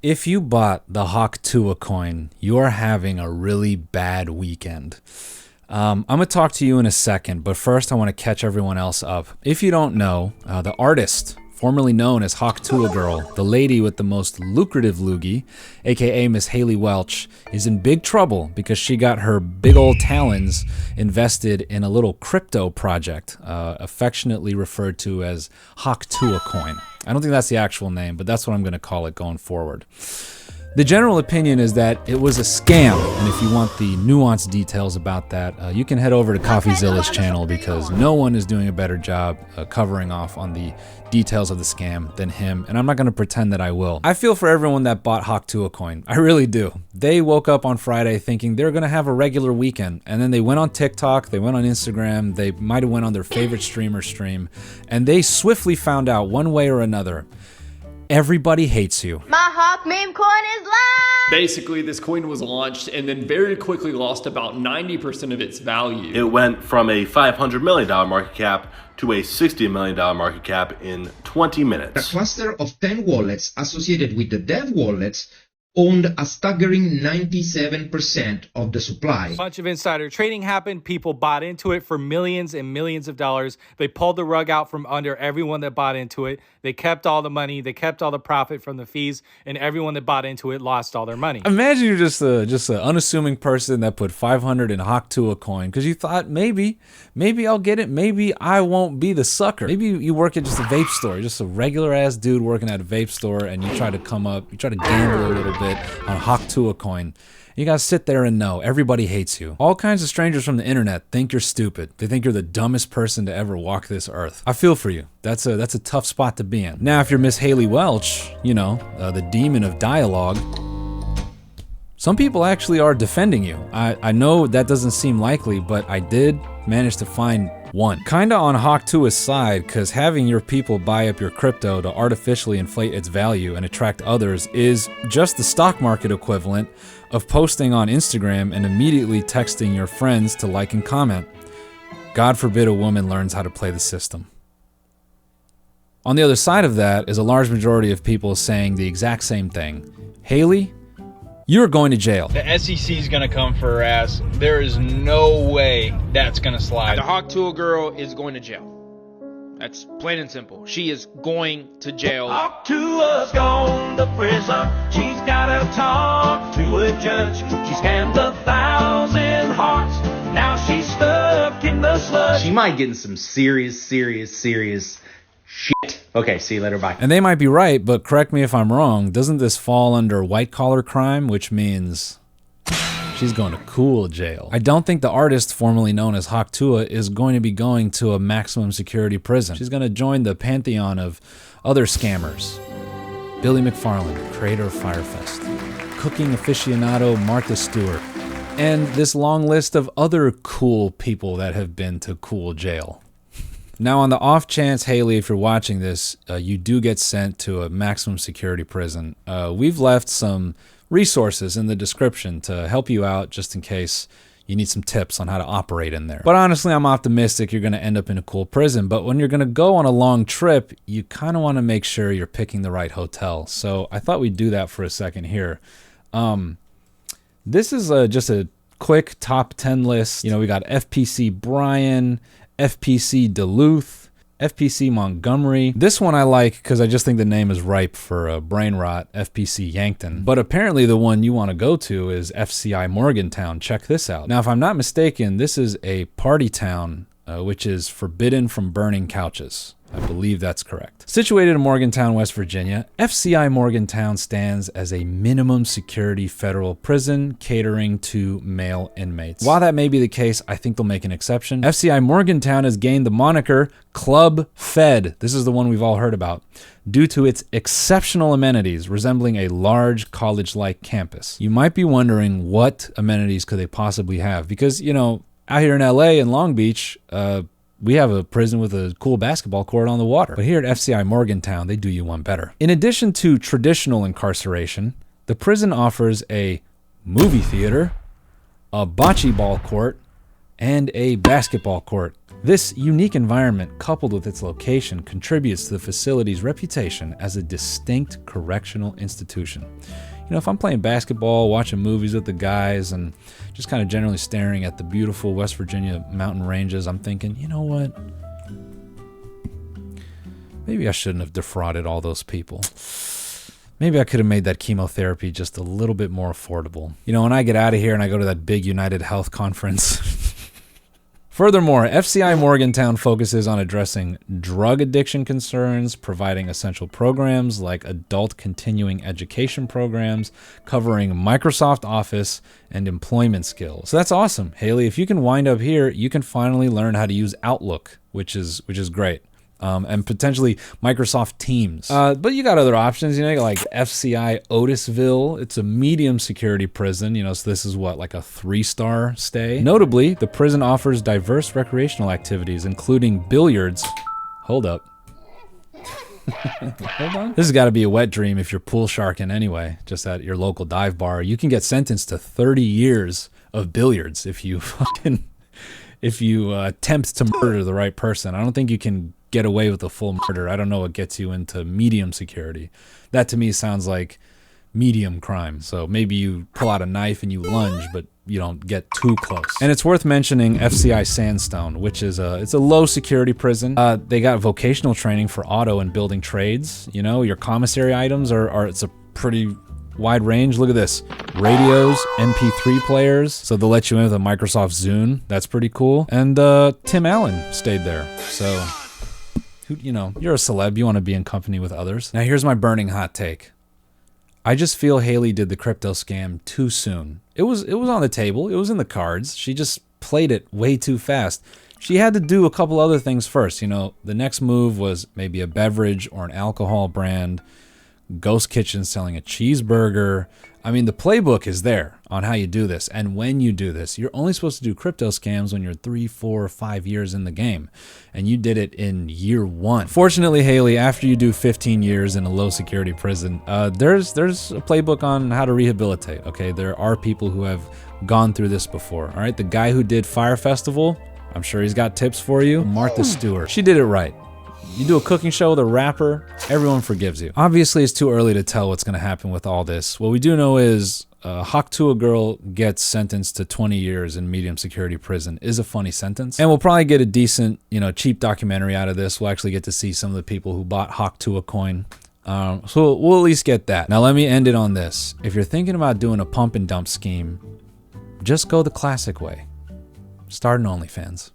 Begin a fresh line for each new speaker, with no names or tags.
If you bought the Hawk Tuah coin, you are having a really bad weekend. I'm going to talk to you in a second, but first I want to catch everyone else up. If you don't know, the artist, formerly known as Hawk Tuah Girl, the lady with the most lucrative loogie, aka Miss Haley Welch, is in big trouble because she got her big old talons invested in a little crypto project, affectionately referred to as Hawk Tuah coin. I don't think that's the actual name, but that's what I'm going to call it going forward. The general opinion is that it was a scam, and if you want the nuanced details about that, you can head over to CoffeeZilla's channel because no one is doing a better job covering off on the details of the scam than him, and I'm not going to pretend that I will. I feel for everyone that bought Hawk Tuah coin. I really do. They woke up on Friday thinking they're going to have a regular weekend, and then they went on TikTok, they went on Instagram, they might have went on their favorite streamer's stream, and they swiftly found out one way or another, everybody hates you.
My Hawk meme coin is live!
Basically, this coin was launched and then very quickly lost about 90% of its value.
It went from a $500 million market cap to a $60 million market cap in 20 minutes.
A cluster of 10 wallets associated with the dev wallets owned a staggering 97% of the supply.
A bunch of insider trading happened. People bought into it for millions and millions of dollars. They pulled the rug out from under everyone that bought into it. They kept all the money. They kept all the profit from the fees, and everyone that bought into it lost all their money.
Imagine you're just an unassuming person that put 500 in Hawk Tuah coin because you thought maybe I'll get it. Maybe I won't be the sucker. Maybe you work at just a vape store, just a regular ass dude working at a vape store, and you try to gamble a little bit on Hawk Tuah coin. You gotta sit there and know everybody hates you. All kinds of strangers from the internet think you're stupid. They think you're the dumbest person to ever walk this earth. I feel for you. That's a tough spot to be in. Now, if you're Miss Haley Welch, you know, the demon of dialogue, some people actually are defending you. I know that doesn't seem likely, but I did manage to find one. Kinda on Hawk Tuah's side, because having your people buy up your crypto to artificially inflate its value and attract others is just the stock market equivalent of posting on Instagram and immediately texting your friends to like and comment. God forbid a woman learns how to play the system. On the other side of that is a large majority of people saying the exact same thing. Haley, you're going to jail.
The SEC is going to come for her ass. There is no way that's going to slide.
The Hawk Tuah girl is going to jail. That's plain and simple. She is going to jail.
Hawk Tuah's gone to prison. She's got to talk to a judge. She scammed 1,000 hearts. Now she's stuck in the sludge.
She might get in some serious shit. Okay, see you later, bye.
And they might be right, but correct me if I'm wrong, doesn't this fall under white-collar crime, which means she's going to cool jail? I don't think the artist formerly known as Hawk Tuah is going to be going to a maximum security prison. She's going to join the pantheon of other scammers. Billy McFarland, creator of Firefest, cooking aficionado Martha Stewart, and this long list of other cool people that have been to cool jail. Now, on the off chance, Haley, if you're watching this, you do get sent to a maximum security prison. We've left some resources in the description to help you out just in case you need some tips on how to operate in there. But honestly, I'm optimistic you're going to end up in a cool prison. But when you're going to go on a long trip, you kind of want to make sure you're picking the right hotel. So I thought we'd do that for a second here. This is just a quick top 10 list. You know, we got FPC Bryan, FPC Duluth, FPC Montgomery. This one I like because I just think the name is ripe for brain rot, FPC Yankton. But apparently the one you want to go to is FCI Morgantown. Check this out. Now, if I'm not mistaken, this is a party town which is forbidden from burning couches. I believe that's correct. Situated in Morgantown, West Virginia, FCI Morgantown stands as a minimum security federal prison catering to male inmates. While that may be the case, I think they'll make an exception. FCI Morgantown has gained the moniker Club Fed. This is the one we've all heard about, due to its exceptional amenities resembling a large college-like campus. You might be wondering what amenities could they possibly have, because, you know, out here in LA and Long Beach, we have a prison with a cool basketball court on the water. But here at FCI Morgantown, they do you one better. In addition to traditional incarceration, the prison offers a movie theater, a bocce ball court, and a basketball court. This unique environment, coupled with its location, contributes to the facility's reputation as a distinct correctional institution. You know, if I'm playing basketball, watching movies with the guys, and just kind of generally staring at the beautiful West Virginia mountain ranges, I'm thinking, you know what? Maybe I shouldn't have defrauded all those people. Maybe I could have made that chemotherapy just a little bit more affordable. You know, when I get out of here and I go to that big United Health conference. Furthermore, FCI Morgantown focuses on addressing drug addiction concerns, providing essential programs like adult continuing education programs, covering Microsoft Office and employment skills. So that's awesome. Haley, if you can wind up here, you can finally learn how to use Outlook, which is great. And potentially Microsoft Teams. But you got other options, you know, like FCI Otisville. It's a medium security prison, you know, so this is what, like a 3-star stay? Notably, the prison offers diverse recreational activities, including billiards. Hold up. Hold on. This has got to be a wet dream if you're pool sharking anyway, just at your local dive bar. You can get sentenced to 30 years of billiards if you attempt to murder the right person. I don't think you can get away with a full murder. I don't know what gets you into medium security. That to me sounds like medium crime. So maybe you pull out a knife and you lunge, but you don't get too close. And it's worth mentioning FCI Sandstone, which is it's a low security prison. They got vocational training for auto and building trades. You know, your commissary items are it's a pretty wide range. Look at this. Radios, MP3 players. So they'll let you in with a Microsoft Zune. That's pretty cool. And Tim Allen stayed there. So you know, you're a celeb, you want to be in company with others. Now here's my burning hot take. I just feel Haley did the crypto scam too soon. It was on the table, it was in the cards. She just played it way too fast. She had to do a couple other things first. You know, the next move was maybe a beverage or an alcohol brand, ghost kitchen selling a cheeseburger. I mean, the playbook is there on how you do this. And when you do this, you're only supposed to do crypto scams when you're 3, 4, 5 years in the game. And you did it in year 1. Fortunately, Haley, after you do 15 years in a low security prison, there's a playbook on how to rehabilitate, okay? There are people who have gone through this before, all right? The guy who did Fire Festival, I'm sure he's got tips for you. Martha Stewart, she did it right. You do a cooking show with a rapper, everyone forgives you. Obviously, it's too early to tell what's going to happen with all this. What we do know is Tuah girl gets sentenced to 20 years in medium security prison is a funny sentence. And we'll probably get a decent, you know, cheap documentary out of this. We'll actually get to see some of the people who bought Tuah coin. So we'll at least get that. Now, let me end it on this. If you're thinking about doing a pump and dump scheme, just go the classic way. Start an OnlyFans.